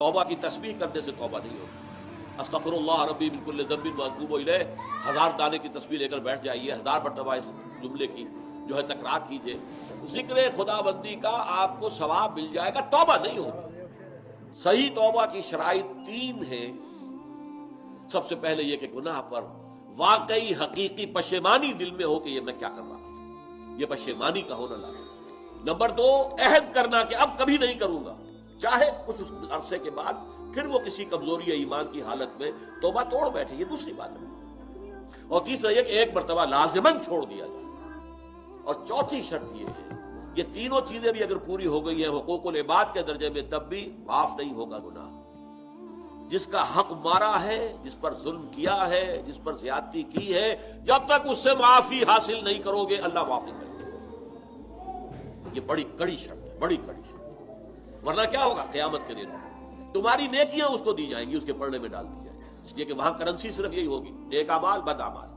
तौबा की तस्बीह करने से तौबा नहीं होती। अस्तगफिरुल्लाह रब्बी मिन कुल्लि ज़ंबिन व अतूबु इलैह, 1000 दाने की तस्बीह लेकर बैठ जाइए, 1000 मरतबा इस जुमले की जो है तकरार कीजिए, जिक्र खुदाबंदी का आपको सवाब मिल जाएगा। तौबा नहीं होगी। सही तौबा की शराइत 3 है। सबसे पहले ये कि गुनाह पर वाकई हकीकी पशेमानी दिल में हो कि ये मैं क्या कर रहा हूं, ये पशेमानी का होना लाजिम। नंबर 2, अहद करना कि अब कभी नहीं करूंगा, चाहे कुछ उस अरसे के बाद फिर वो किसी कमजोरी या ईमान की हालत में तौबा तोड़ बैठे, ये दूसरी बात है। और तीसरा ये कि एक मरतबा लाजिमन छोड़ दिया जाए। और चौथी शर्त ये है, ये तीनों चीजें भी अगर पूरी हो गई है हुकूकुल इबाद के दर्जे में, तब भी माफ नहीं होगा गुनाह। जिसका हक मारा है, जिस पर जुल्म किया है, जिस पर ज्यादती की है, जब तक उससे माफी हासिल नहीं करोगे अल्लाह माफ नहीं करेगा। ये बड़ी कड़ी शर्त है, बड़ी कड़ी शर्त। वरना क्या होगा, क़यामत के दिन तुम्हारी नेकियां उसको दी जाएंगी, उसके पढ़ने में डाल दी जाएंगी, इसलिए कि वहां करेंसी सिर्फ यही होगी, नेक अमाल बद अमाल।